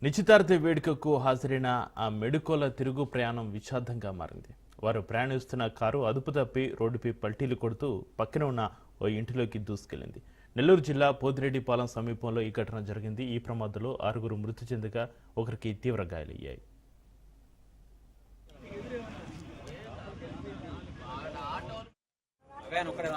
నిశ్చితార్థ వేడుకకు హాజరైన ఆ మెడుకోల తిరుగు ప్రయాణం విషాదంగా మారింది. వారు ప్రయాణిస్తున్న కారు అదుపు తప్పి రోడ్డుపై పల్టీలు కొడుతూ పక్కన ఉన్న ఓ ఇంటిలోకి దూసుకెళ్లింది. నెల్లూరు జిల్లా పోతిరెడ్డిపాలెం సమీపంలో ఈ ఘటన జరిగింది. ఈ ప్రమాదంలో 6 మృతి చెందగా ఒకరికి తీవ్ర గాయాలయ్యాయి.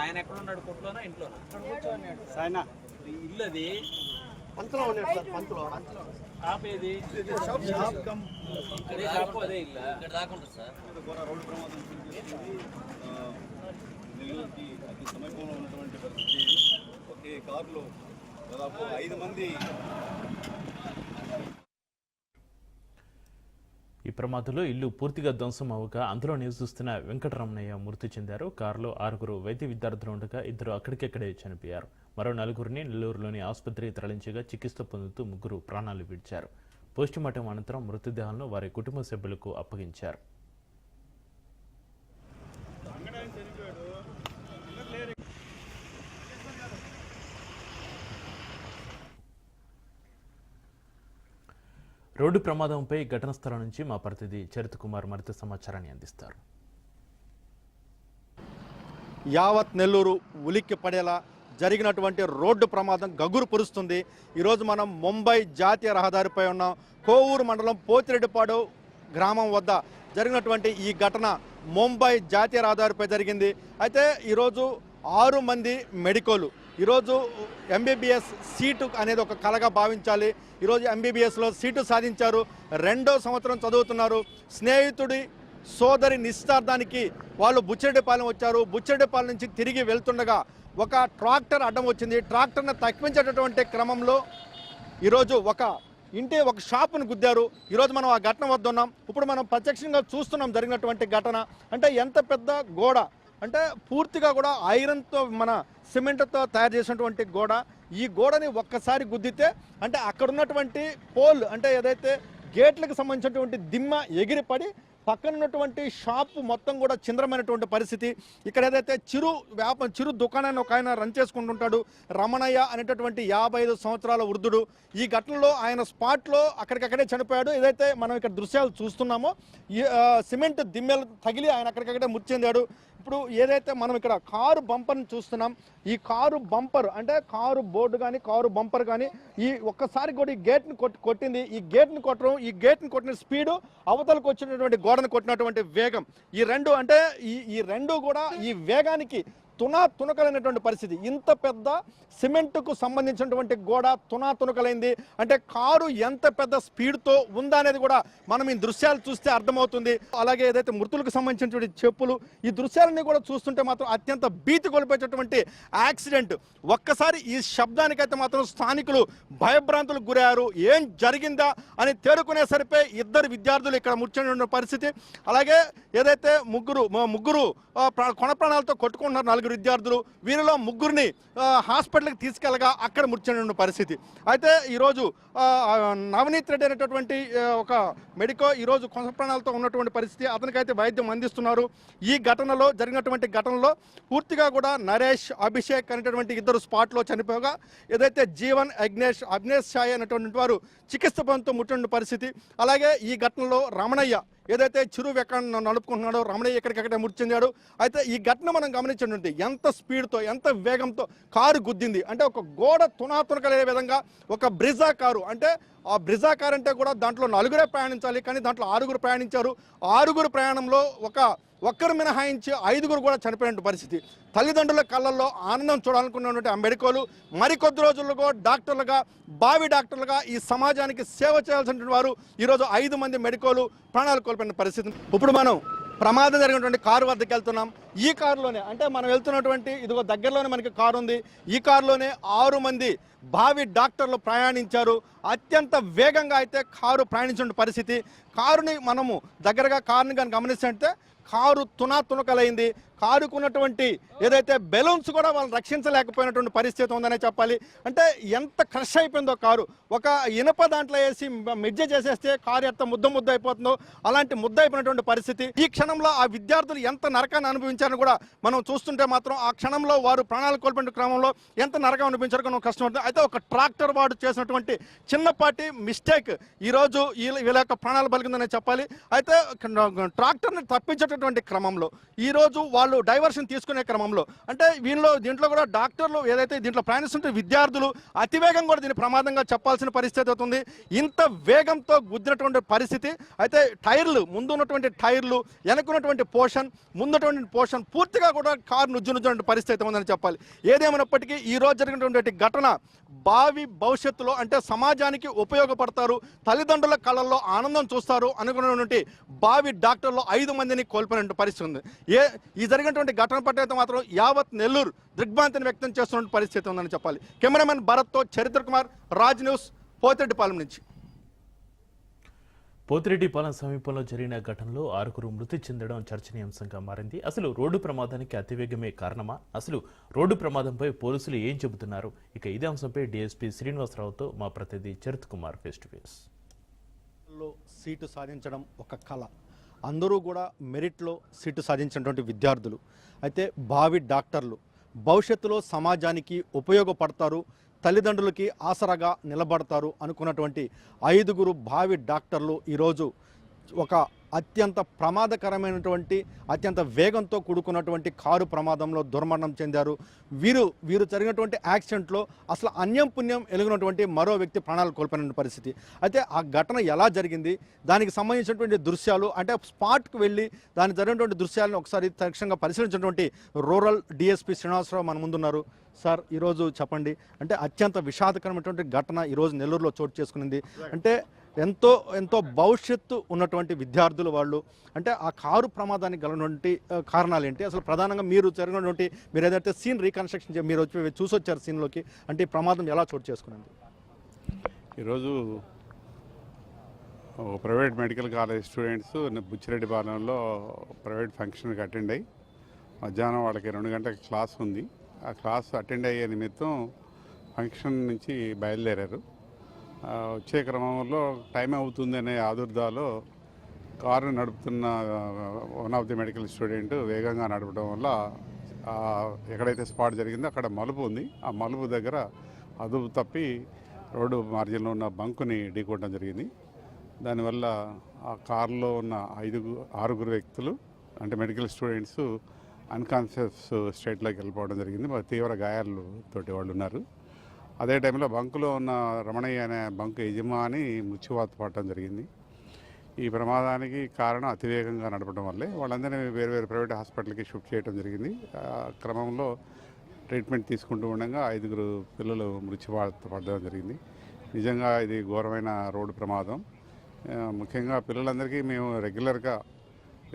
ఆయన ఎక్కడ ఉన్నాడు? కొట్లోనా ఇంట్లోనా? ఇల్లు అది పంతలో ఉన్నాడు సార్. పంతలో ఆపేది అదే షాపు అదే ఇల్లు ఇక్కడ దాకా ఉంటుంది సార్. రోడ్డు ప్రమాదం నెల్లూరుకి అతి సమీపంలో ఉన్నటువంటి పరిస్థితి. ఒకే కారులో దాదాపు 5 మంది. ఈ ప్రమాదంలో ఇల్లు పూర్తిగా ధ్వంసం అవ్వగా అందులో నివసిస్తున్న వెంకటరమణయ్య మృతి చెందారు. కారులో 6 వైద్య విద్యార్థులు ఉండగా 2 అక్కడికక్కడే చనిపోయారు. మరో 4 నెల్లూరులోని ఆసుపత్రికి తరలించగా చికిత్స పొందుతూ 3 ప్రాణాలు విడిచారు. పోస్టుమార్టం అనంతరం మృతదేహాలను వారి కుటుంబ సభ్యులకు అప్పగించారు. రోడ్డు ప్రమాదంపై ఘటన స్థలం నుంచి మా ప్రతినిధి చరిత్ కుమార్ మరింత సమాచారాన్ని అందిస్తారు. యావత్ నెల్లూరు ఉలిక్కి పడేలా జరిగినటువంటి రోడ్డు ప్రమాదం గగురు పురుస్తుంది. ఈరోజు మనం ముంబై జాతీయ రహదారిపై ఉన్నాం. కోవూరు మండలం పోతిరెడ్డిపాడు గ్రామం వద్ద జరిగినటువంటి ఈ ఘటన ముంబై జాతీయ రహదారిపై జరిగింది. అయితే ఈరోజు 6 మంది మెడికోలు ఈరోజు ఎంబీబీఎస్ సీటు అనేది ఒక కలగా భావించాలి. ఈరోజు ఎంబీబీఎస్లో సీటు సాధించారు. 2వ సంవత్సరం చదువుతున్నారు. స్నేహితుడి సోదరి నిశ్చితార్థానికి వాళ్ళు బుచ్చిరెడ్డిపాలెం వచ్చారు. బుచ్చిరెడ్డిపాలెం నుంచి తిరిగి వెళ్తుండగా ఒక ట్రాక్టర్ అడ్డం వచ్చింది. ట్రాక్టర్ను తప్పించేటటువంటి క్రమంలో ఈరోజు ఒక షాపును గుద్దారు. ఈరోజు మనం ఆ ఘటన వద్ద ఉన్నాం. ఇప్పుడు మనం ప్రత్యక్షంగా చూస్తున్నాం జరిగినటువంటి ఘటన. అంటే ఎంత పెద్ద గోడ అంటే పూర్తిగా కూడా ఐరన్తో మన సిమెంట్తో తయారు చేసినటువంటి గోడ. ఈ గోడని ఒక్కసారి గుద్దితే అంటే అక్కడ ఉన్నటువంటి పోల్ అంటే ఏదైతే గేట్లకు సంబంధించినటువంటి దిమ్మ ఎగిరిపడి పక్కన ఉన్నటువంటి షాపు మొత్తం కూడా చింద్రమైనటువంటి పరిస్థితి. ఇక్కడ ఏదైతే చిరు దుకాణాన్ని ఒక ఆయన రన్ చేసుకుంటుంటాడు, రమణయ్య అనేటటువంటి 55 సంవత్సరాల వృద్ధుడు. ఈ ఘటనలో ఆయన స్పాట్లో అక్కడికక్కడే చనిపోయాడు. ఏదైతే మనం ఇక్కడ దృశ్యాలు చూస్తున్నామో ఈ సిమెంట్ దిమ్మెలు తగిలి ఆయన అక్కడికక్కడే మృతి చెందాడు. ఇప్పుడు ఏదైతే మనం ఇక్కడ కారు బంపర్ని చూస్తున్నాం, ఈ కారు బంపర్ అంటే కారు బోర్డు కానీ కారు బంపర్ కానీ ఈ ఒక్కసారి కూడా ఈ గేట్ని కొట్టింది. ఈ గేట్ని కొట్టిన స్పీడు అవతలకు వచ్చినటువంటి గోడను కొట్టినటువంటి వేగం ఈ రెండు కూడా ఈ వేగానికి తునకలైనటువంటి పరిస్థితి. ఇంత పెద్ద సిమెంట్కు సంబంధించినటువంటి గోడ తునకలైంది అంటే కారు ఎంత పెద్ద స్పీడ్తో ఉందా అనేది కూడా మనం ఈ దృశ్యాలు చూస్తే అర్థమవుతుంది. అలాగే ఏదైతే మృతులకు సంబంధించినటువంటి చెప్పులు ఈ దృశ్యాలన్నీ కూడా చూస్తుంటే మాత్రం అత్యంత భీతి కొలిపేటటువంటి యాక్సిడెంట్. ఒక్కసారి ఈ శబ్దానికైతే మాత్రం స్థానికులు భయభ్రాంతులకు గురయ్యారు. ఏం జరిగిందా అని తేరుకునేసరిపై 2 విద్యార్థులు ఇక్కడ మృతి చెందిన పరిస్థితి. అలాగే ఏదైతే ముగ్గురు కొన ప్రాణాలతో కొట్టుకుంటున్నారు 4 విద్యార్థులు. వీరిలో 3ని హాస్పిటల్కి తీసుకెళ్ళగా అక్కడ మృతి చెందిన పరిస్థితి. అయితే ఈరోజు నవనీత్ రెడ్డి అనేటటువంటి ఒక మెడికో ఈరోజు కొన ప్రాణాలతో ఉన్నటువంటి పరిస్థితి. అతనికైతే వైద్యం అందిస్తున్నారు. ఈ జరిగినటువంటి ఘటనలో పూర్తిగా కూడా నరేష్, అభిషేక్ అనేటటువంటి 2 స్పాట్లో చనిపోగా ఏదైతే జీవన్, అగ్నేష్ షాయ్ అనేటువంటి వారు చికిత్స పొందుతూ ముట్టిన పరిస్థితి. అలాగే ఈ ఘటనలో రమణయ్య ఏదైతే చిరు వెక్కను నడుపుకుంటున్నాడో రమణయ్య ఎక్కడికక్కడే మృతి చెందాడు. అయితే ఈ ఘటన మనం గమనించండి ఎంత స్పీడ్తో ఎంత వేగంతో కారు గుద్దింది అంటే ఒక గోడ తునకలే విధంగా ఒక బ్రిజా కారు అంటే ఆ బ్రిజా కార్ అంటే కూడా దాంట్లో 4 ప్రయాణించాలి, కానీ దాంట్లో 6 ప్రయాణించారు. 6 ప్రయాణంలో ఒక్కరు మినహాయించి 5 కూడా చనిపోయిన పరిస్థితి. తల్లిదండ్రుల కళ్ళల్లో ఆనందం చూడాలనుకున్నటువంటి ఆ మెడికోలు మరికొద్ది రోజుల్లో డాక్టర్లుగా బావి డాక్టర్లుగా ఈ సమాజానికి సేవ చేయాల్సినటువంటి వారు ఈరోజు 5 మంది మెడికోలు ప్రాణాలు కోల్పోయిన పరిస్థితి. ఇప్పుడు మనం ప్రమాదం జరిగినటువంటి కారు వద్దకు వెళ్తున్నాం. ఈ కారులోనే అంటే మనం వెళ్తున్నటువంటి ఇదిగో దగ్గరలోనే మనకి కారు ఉంది. ఈ కారులోనే 6 మంది భావి డాక్టర్లు ప్రయాణించారు. అత్యంత వేగంగా అయితే కారు ప్రయాణించిన పరిస్థితి. కారుని మనము దగ్గరగా కారుని కానీ గమనిస్తే కారు తునకలైంది. కారుకున్నటువంటి ఏదైతే బెలూన్స్ కూడా వాళ్ళని రక్షించలేకపోయినటువంటి పరిస్థితి ఉందనే చెప్పాలి. అంటే ఎంత క్రష్ అయిపోయిందో కారు. ఒక ఇనుప దాంట్లో వేసి మిజ్జ చేసేస్తే కారు ఎంత ముద్ద అయిపోతుందో అలాంటి ముద్ద అయిపోయినటువంటి పరిస్థితి. ఈ క్షణంలో ఆ విద్యార్థులు ఎంత నరకాన్ని అనుభవించారని కూడా మనం చూస్తుంటే మాత్రం ఆ క్షణంలో వారు ప్రాణాలు కోల్పోయిన క్రమంలో ఎంత నరకం అనిపించారో కష్టం అవుతుంది. అయితే ఒక ట్రాక్టర్ వాడు చేసినటువంటి చిన్నపాటి మిస్టేక్ ఈరోజు వీళ్ళ యొక్క ప్రాణాలు బలిగిందని చెప్పాలి. అయితే ట్రాక్టర్ని తప్పించేటటువంటి క్రమంలో ఈరోజు వాళ్ళు డైవర్షన్ తీసుకునే క్రమంలో అంటే దీంట్లో కూడా డాక్టర్లు ఏదైతే దీంట్లో ప్రయాణిస్తుంటే విద్యార్థులు అతివేగం కూడా దీన్ని ప్రమాదంగా చెప్పాల్సిన పరిస్థితి అవుతుంది. ఇంత వేగంతో గుద్దినటువంటి పరిస్థితి. అయితే టైర్లు ముందు ఉన్నటువంటి టైర్లు వెనకున్నటువంటి ముందున్నటువంటి పోర్షన్ పూర్తిగా కూడా కారు నుజ్జునుజ్జునటువంటి పరిస్థితి ఉందని చెప్పాలి. ఏదేమైనప్పటికీ ఈ రోజు జరిగినటువంటి ఘటన భావి భవిష్యత్తులో అంటే సమాజానికి ఉపయోగపడతారు, తల్లిదండ్రుల కళ్ళల్లో ఆనందం చూస్తారు అనుకున్నటువంటి భావి డాక్టర్లు 5 మందిని కోల్పోయిన పరిస్థితి ఉంది. ఈ జరిగినటువంటి ఘటన పట్ల అయితే మాత్రం యావత్ నెల్లూరు దిగ్భ్రాంతిని వ్యక్తం చేస్తున్న పరిస్థితి ఉందని చెప్పాలి. కెమెరామెన్ భరత్తో చరిత్ర కుమార్, రాజ్ న్యూస్, పోతిరెడ్డిపాలెం నుంచి. పోతిరెడ్డిపాలెం సమీపంలో జరిగిన ఘటనలో 6గురు మృతి చెందడం చర్చనీయాంశంగా మారింది. అసలు రోడ్డు ప్రమాదానికి అతివేగమే కారణమా? అసలు రోడ్డు ప్రమాదంపై పోలీసులు ఏం చెబుతున్నారు? ఇక ఇదే అంశంపై డీఎస్పీ శ్రీనివాసరావుతో మా ప్రతినిధి Charith Kumar face to face. Seat సాధించడం ఒక కళ. అందరూ కూడా మెరిట్లో సీటు సాధించినటువంటి విద్యార్థులు. అయితే భావి డాక్టర్లు భవిష్యత్తులో సమాజానికి ఉపయోగపడతారు, తల్లిదండ్రులకి ఆసరాగా నిలబడతారు అనుకున్నటువంటి 5గురు భావి డాక్టర్లు ఈరోజు ఒక అత్యంత ప్రమాదకరమైనటువంటి అత్యంత వేగంతో కూడుకున్నటువంటి కారు ప్రమాదంలో దుర్మరణం చెందారు. వీరు జరిగినటువంటి యాక్సిడెంట్లో అసలు అన్యం పుణ్యం ఎలుగునటువంటి మరో వ్యక్తి ప్రాణాలు కోల్పోయిన పరిస్థితి. అయితే ఆ ఘటన ఎలా జరిగింది, దానికి సంబంధించినటువంటి దృశ్యాలు అంటే స్పాట్కి వెళ్ళి దానికి జరిగినటువంటి దృశ్యాలను ఒకసారి తక్షణంగా పరిశీలించినటువంటి రూరల్ డిఎస్పీ శ్రీనివాసరావు మన ముందున్నారు. సార్, ఈరోజు చెప్పండి, అంటే అత్యంత విషాదకరమైనటువంటి ఘటన ఈరోజు నెల్లూరులో చోటు చేసుకునింది. అంటే ఎంతో భవిష్యత్తు ఉన్నటువంటి విద్యార్థులు వాళ్ళు. అంటే ఆ కారు ప్రమాదానికి గలటువంటి కారణాలు ఏంటి? అసలు ప్రధానంగా మీరు జరిగినటువంటి మీరు ఏదైతే సీన్ రీకన్స్ట్రక్షన్ మీరు వచ్చి చూసొచ్చారు సీన్లోకి, అంటే ఈ ప్రమాదం ఎలా చోటు చేసుకున్నది? ఈరోజు ప్రైవేట్ మెడికల్ కాలేజ్ స్టూడెంట్స్ బుచ్చిరెడ్డిపాలెంలో ప్రైవేట్ ఫంక్షన్కి అటెండ్ అయ్యి మధ్యాహ్నం వాళ్ళకి 2 గంటలకు క్లాస్ ఉంది. ఆ క్లాస్ అటెండ్ అయ్యే నిమిత్తం ఫంక్షన్ నుంచి బయలుదేరారు. వచ్చే క్రమంలో టైం అవుతుందనే ఆదుర్దాలో కారు నడుపుతున్న one of the medical student వేగంగా నడపడం వల్ల ఎక్కడైతే స్పాట్ జరిగిందో అక్కడ మలుపు ఉంది. ఆ మలుపు దగ్గర అదుపు తప్పి రోడ్డు మార్జిన్లో ఉన్న బంకుని ఢీకొట్టడం జరిగింది. దానివల్ల ఆ కారులో ఉన్న 6గురు వ్యక్తులు అంటే మెడికల్ స్టూడెంట్స్ అన్కాన్షియస్ స్టేట్లోకి వెళ్ళిపోవడం జరిగింది. తీవ్ర గాయాలతోటి వాళ్ళు ఉన్నారు. అదే టైంలో బంకులో ఉన్న రమణయ్య అనే బంకు యజమాని మృత్యువాత పడటం జరిగింది. ఈ ప్రమాదానికి కారణం అతివేగంగా నడపడం వల్లే. వాళ్ళందరినీ వేరు ప్రైవేట్ హాస్పిటల్కి షిఫ్ట్ చేయడం జరిగింది. క్రమంలో ట్రీట్మెంట్ తీసుకుంటూ ఉండగా 5గురు పిల్లలు మృత్యువాత పడడం జరిగింది. నిజంగా ఇది ఘోరమైన రోడ్డు ప్రమాదం. ముఖ్యంగా పిల్లలందరికీ మేము రెగ్యులర్గా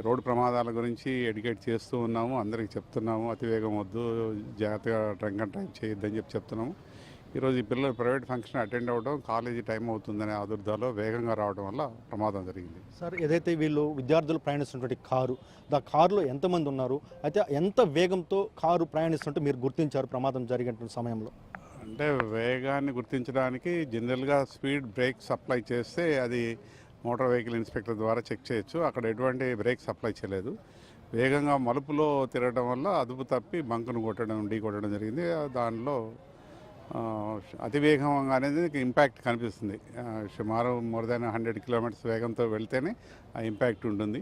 రోడ్డు ప్రమాదాల గురించి ఎడ్యుకేట్ చేస్తూ ఉన్నాము, అందరికీ చెప్తున్నాము. అతివేగం వద్దు, జాగ్రత్తగా డ్రంక్ అండ్ డ్రైవ్ చేయొద్దని చెప్తున్నాము. ఈరోజు ఈ పిల్లలు ప్రైవేట్ ఫంక్షన్ అటెండ్ అవ్వడం, కాలేజీ టైం అవుతుందనే ఆదుర్దాలో వేగంగా రావడం వల్ల ప్రమాదం జరిగింది. సార్, ఏదైతే వీళ్ళు విద్యార్థులు ప్రయాణిస్తున్నటువంటి కారులో ఎంతమంది ఉన్నారు? అయితే ఎంత వేగంతో కారు ప్రయాణిస్తుంటే మీరు గుర్తించారు ప్రమాదం జరిగిన సమయంలో? అంటే వేగాన్ని గుర్తించడానికి జనరల్గా స్పీడ్ బ్రేక్స్ అప్లై చేస్తే అది మోటార్ వెహికల్ ఇన్స్పెక్టర్ ద్వారా చెక్ చేయొచ్చు. అక్కడ ఎటువంటి బ్రేక్స్ అప్లై చేయలేదు. వేగంగా మలుపులో తిరగడం వల్ల అదుపు తప్పి బంకును ఢీకొట్టడం జరిగింది. దానిలో అతివేగం అనేది ఇంపాక్ట్ కనిపిస్తుంది. సుమారు మోర్ దాన్ 100 కిలోమీటర్స్ వేగంతో వెళ్తేనే ఆ ఇంపాక్ట్ ఉంటుంది.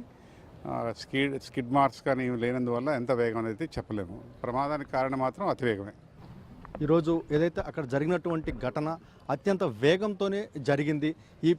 స్కిడ్ మార్క్స్ కానీ లేనందువల్ల ఎంత వేగం అనేది చెప్పలేము. ప్రమాదానికి కారణం మాత్రం అతివేగమే. ఈరోజు ఏదైతే అక్కడ జరిగినటువంటి ఘటన అత్యంత వేగంతోనే జరిగింది. ఈ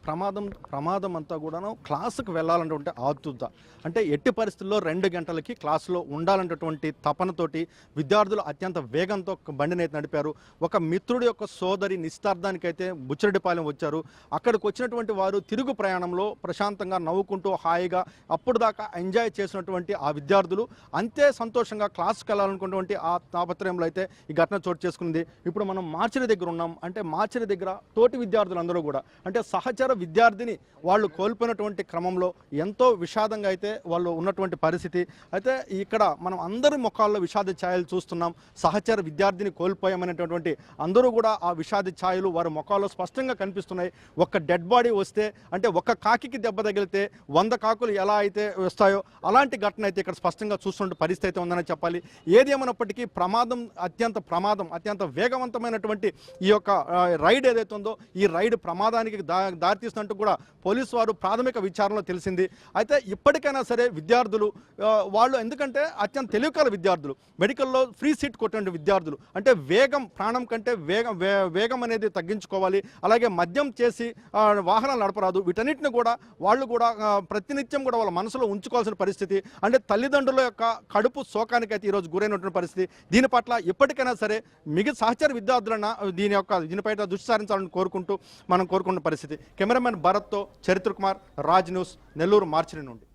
ప్రమాదం అంతా కూడాను క్లాసుకు వెళ్ళాలన్నటువంటి ఆతురత, అంటే ఎట్టి పరిస్థితుల్లో 2 గంటలకి క్లాసులో ఉండాలన్నటువంటి తపనతోటి విద్యార్థులు అత్యంత వేగంతో బండిని అయితే నడిపారు. ఒక మిత్రుడి యొక్క సోదరి నిశ్చితార్థానికైతే బుచ్చిరెడ్డిపాలెం వచ్చారు. అక్కడికి వచ్చినటువంటి వారు తిరుగు ప్రయాణంలో ప్రశాంతంగా నవ్వుకుంటూ హాయిగా అప్పుడు దాకా ఎంజాయ్ చేసినటువంటి ఆ విద్యార్థులు అంతే సంతోషంగా క్లాసుకు వెళ్ళాలనుకున్నటువంటి ఆ తాపత్రయంలో అయితే ఈ ఘటన చోటు చేసుకుంది. ఇప్పుడు మనం మార్చిరి దగ్గర ఉన్నాం. అంటే మార్చిరి దగ్గర తోటి విద్యార్థులందరూ కూడా అంటే సహచర విద్యార్థిని వాళ్ళు కోల్పోయినటువంటి క్రమంలో ఎంతో విషాదంగా అయితే వాళ్ళు ఉన్నటువంటి పరిస్థితి. అయితే ఇక్కడ మనం అందరి ముఖాల్లో విషాద ఛాయలు చూస్తున్నాం. సహచర విద్యార్థిని కోల్పోయామనేటటువంటి అందరూ కూడా ఆ విషాద ఛాయలు వారి ముఖాల్లో స్పష్టంగా కనిపిస్తున్నాయి. ఒక డెడ్ బాడీ వస్తే అంటే ఒక కాకికి దెబ్బ తగిలితే 100 కాకులు ఎలా అయితే వస్తాయో అలాంటి ఘటన అయితే ఇక్కడ స్పష్టంగా చూస్తున్న పరిస్థితి అయితే ఉందని చెప్పాలి. ఏది ఏమైనప్పటికీ అత్యంత వేగవంతమైనటువంటి ఈ యొక్క రైడ్ ఏదైతే ఉందో ఈ రైడ్ ప్రమాదానికి దారితీస్తున్నట్టు కూడా పోలీసు వారు ప్రాథమిక విచారణలో తెలిసింది. అయితే ఇప్పటికైనా సరే విద్యార్థులు వాళ్ళు ఎందుకంటే అత్యంత తెలివికల విద్యార్థులు, మెడికల్లో ఫ్రీ సీట్ కొట్టిన విద్యార్థులు అంటే వేగం ప్రాణం కంటే వేగం అనేది తగ్గించుకోవాలి. అలాగే మద్యం చేసి వాహనాలు నడపరాదు. వీటన్నిటిని కూడా వాళ్ళు కూడా ప్రతినిత్యం కూడా వాళ్ళ మనసులో ఉంచుకోవాల్సిన పరిస్థితి. అంటే తల్లిదండ్రుల యొక్క కడుపు శోకానికైతే ఈరోజు గురైనటువంటి పరిస్థితి. దీని పట్ల ఇప్పటికైనా సరే మిగతా సహచర విద్యార్థులన్న దీనిపై దృష్టి సారించాలని కోరుకుంటున్న పరిస్థితి. కెమెరామెన్ భరత్తో చరిత్ర కుమార్, రాజ్ న్యూస్, నెల్లూరు మార్చిరి నుండి.